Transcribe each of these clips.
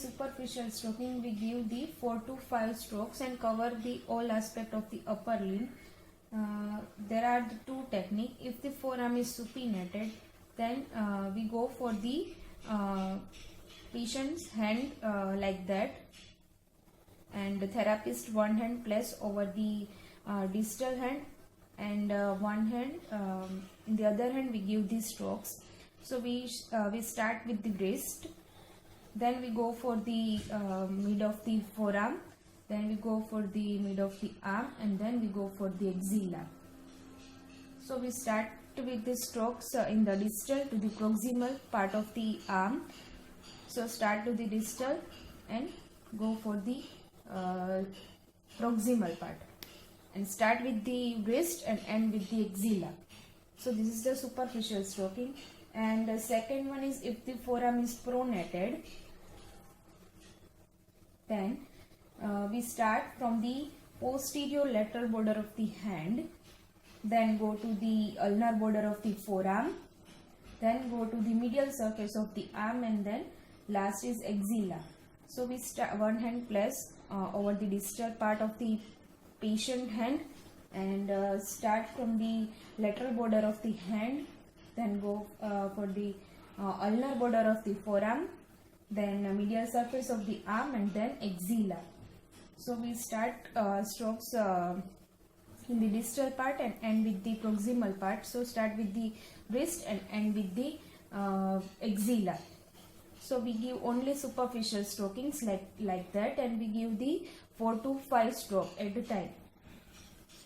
superficial stroking, we give the 4 to 5 strokes and cover the all aspect of the upper limb. There are the two techniques. If the forearm is supinated, then we go for the patient's hand like that, and the therapist one hand place over the distal hand, and one hand in the other hand we give these strokes. So we start with the wrist, then we go for the mid of the forearm, then we go for the mid of the arm, and then we go for the axilla. So we start with the strokes in the distal to the proximal part of the arm. So start to the distal and go for the proximal part, and start with the wrist and end with the axilla. So this is the superficial stroking. And the second one is if the forearm is pronated, then we start from the posterior lateral border of the hand, then go to the ulnar border of the forearm, then go to the medial surface of the arm, and then last is axilla. So we start one hand place over the distal part of the patient hand, and start from the lateral border of the hand, then go for the ulnar border of the forearm, then medial surface of the arm, and then axilla. So we start strokes in the distal part and end with the proximal part. So start with the wrist and end with the axilla. So we give only superficial strokings like that, and we give the 4 to 5 stroke at a time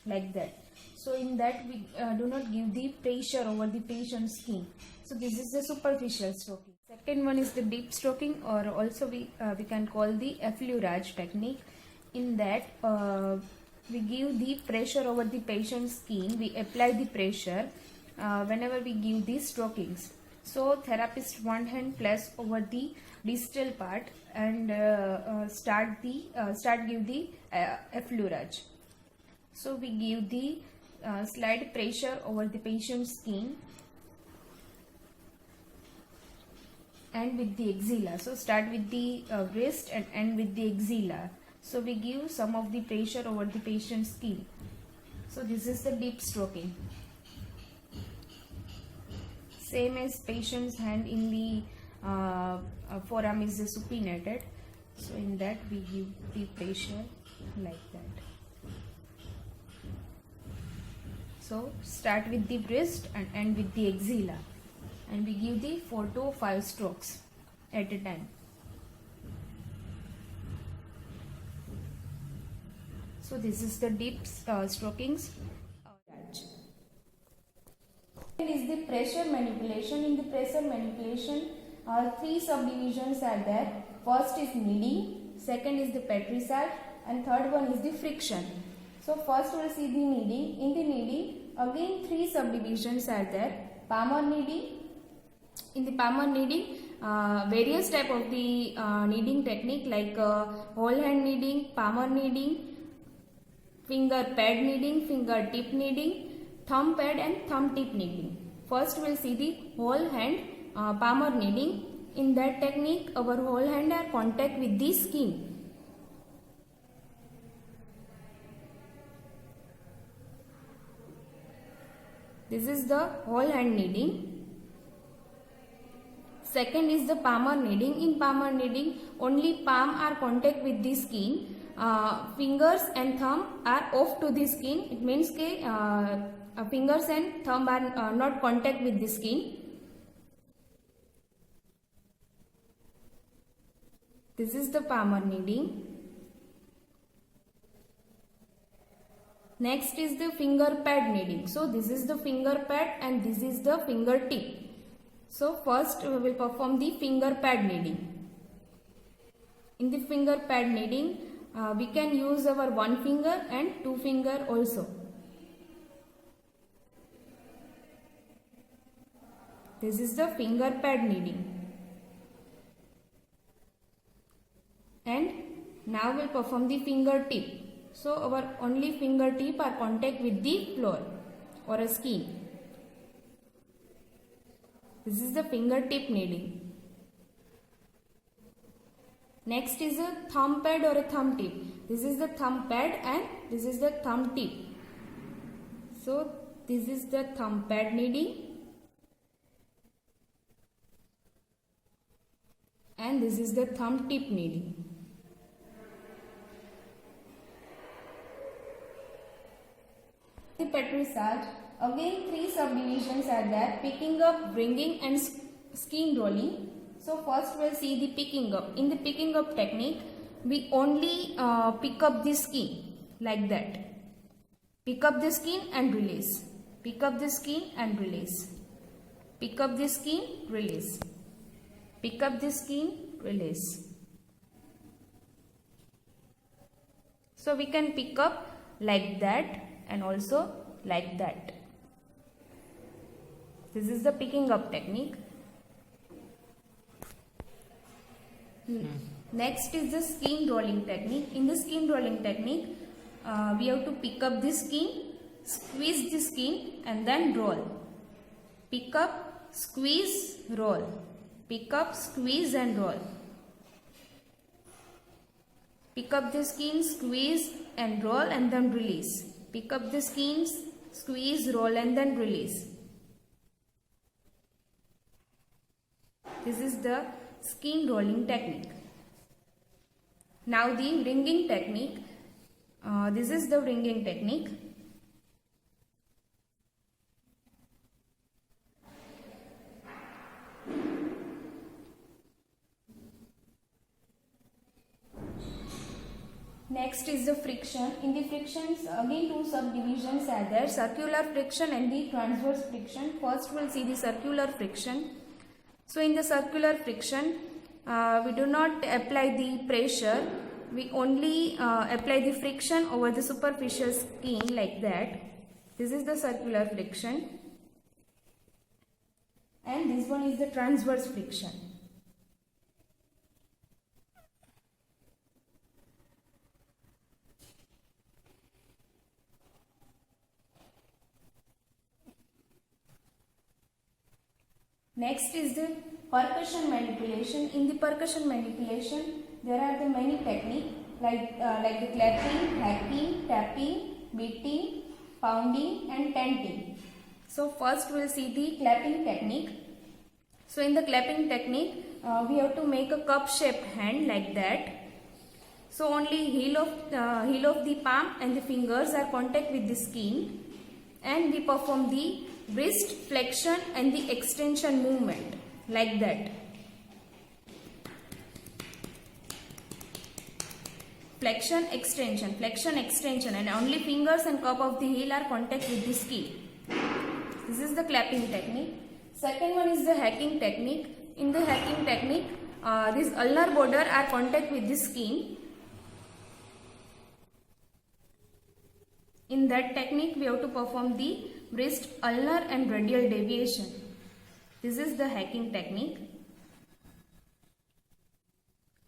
like that. So in that we do not give the pressure over the patient's skin. So this is the superficial stroking. Second one is the deep stroking, or also we can call the effleurage technique. In that we give the pressure over the patient's skin. We apply the pressure whenever we give these strokings. So therapist one hand place over the distal part and start give the effleurage. So we give the slight pressure over the patient's skin and with the axilla. So start with the wrist and end with the axilla. So we give some of the pressure over the patient's skin. So this is the deep stroking. Same as patient's hand in the forearm is supinated. So in that we give the pressure like that. So start with the wrist and end with the axilla, and we give the 4 to 5 strokes at a time. So this is the deep strokings. Is the pressure manipulation. In the pressure manipulation, 3 subdivisions are there. First is kneading, second is the patricide, and third one is the friction. So first we will see the kneading. In the kneading, again 3 subdivisions are there. Palmar kneading. In the palmar kneading, various type of the kneading technique like whole hand kneading, palmar kneading, finger pad kneading, finger tip kneading, thumb pad and thumb tip kneading. First we will see the whole hand palmar kneading. In that technique, our whole hand are contact with the skin. This is the whole hand kneading. Second is the palmar kneading. In palmar kneading, only palm are contact with the skin. Fingers and thumb are off to the skin. It means that fingers and thumb are not contact with the skin. This is the palmar kneading. Next is the finger pad kneading. So this is the finger pad and this is the finger tip. So first we will perform the finger pad kneading. In the finger pad kneading, we can use our 1 finger and 2 finger also. This is the finger pad kneading. And now we will perform the finger tip. So our only finger tip are contact with the floor or a skin. This is the finger tip kneading. Next is a thumb pad or a thumb tip. This is the thumb pad and this is the thumb tip. So this is the thumb pad kneading and this is the thumb tip kneading. The Petrissage, again 3 subdivisions are there: picking up, bringing and skein rolling. So first we'll see the picking up. In the picking up technique, we only pick up the skein like that. Pick up the skein and release. Pick up the skein and release. Pick up the skein, release. Pick up the skein, release. So we can pick up like that and also like that. This is the picking up technique. Next is the skein rolling technique. In the skein rolling technique, we have to pick up the skein, squeeze the skein and then roll. Pick up, squeeze, roll. Pick up, squeeze and roll. Pick up the skein, squeeze and roll and then release. Pick up the skein, squeeze, roll and then release. This is the skein rolling technique. Now the ringing technique. This is the ringing technique. Next is the friction. In the frictions, again 2 subdivisions are there: circular friction and the transverse friction. First we'll see the circular friction. So in the circular friction, we do not apply the pressure. We only apply the friction over the superficial skin like that. This is the circular friction. And this one is the transverse friction. Next is the percussion manipulation. In the percussion manipulation, there are the many techniques like the clapping, hacking, tapping, beating, pounding and tenting. So first we will see the clapping technique. So in the clapping technique, we have to make a cup shaped hand like that. So only heel of the palm and the fingers are contact with the skin, and we perform the wrist flexion and the extension movement like that. Flexion, extension, and only fingers and cup of the heel are contact with the skin. This is the clapping technique. Second one is the hacking technique. In the hacking technique, this ulnar border are contact with the skin. In that technique, we have to perform the wrist, ulnar and radial deviation. This is the hacking technique.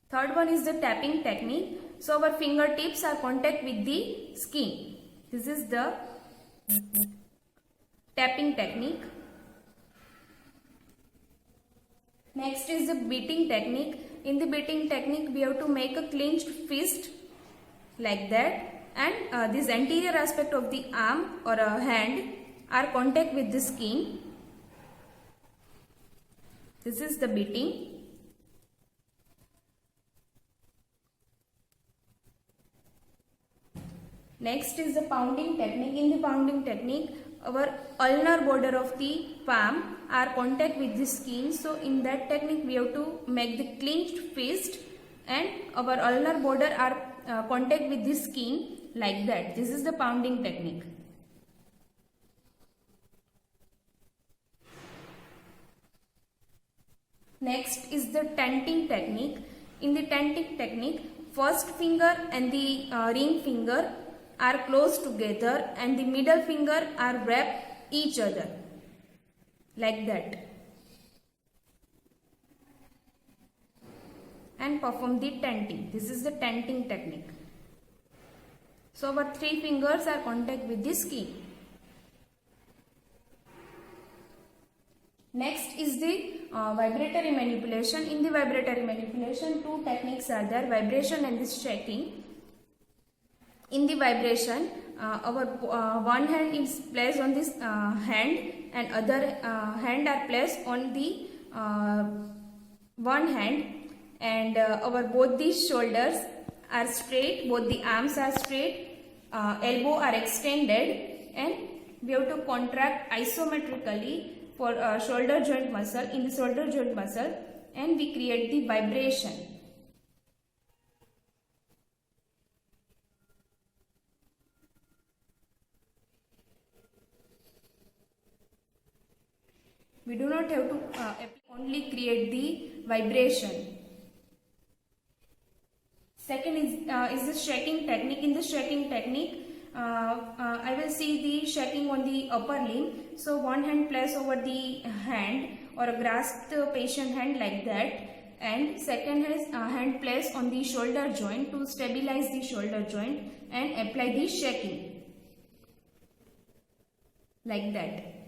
Third one is the tapping technique. So our fingertips are contact with the skin. This is the tapping technique. Next is the beating technique. In the beating technique, we have to make a clenched fist like that, and this anterior aspect of the arm or a hand are contact with the skin. This is the beating. Next is the pounding technique. In the pounding technique, our ulnar border of the palm are contact with the skin. So in that technique, we have to make the clenched fist and our ulnar border are contact with the skin like that. This is the pounding technique. Next is the tenting technique. In the tenting technique, first finger and the ring finger are close together and the middle finger are wrapped each other like that, and perform the tenting. This is the tenting technique. So our 3 fingers are contact with the skin. Next is the vibratory manipulation. In the vibratory manipulation, two techniques are there: vibration and this shaking. In the vibration, our one hand is placed on this hand and other hand are placed on the one hand, and our both these shoulders are straight, both the arms are straight, elbow are extended, and we have to contract isometrically for shoulder joint muscle, in the shoulder joint muscle, and we create the vibration. We do not have to only create the vibration. Second is the shaking technique. In the shaking technique, I will see the shaking on the upper limb. So one hand placed over the hand or grasp the patient hand like that, and second hand placed on the shoulder joint to stabilize the shoulder joint and apply the shaking like that.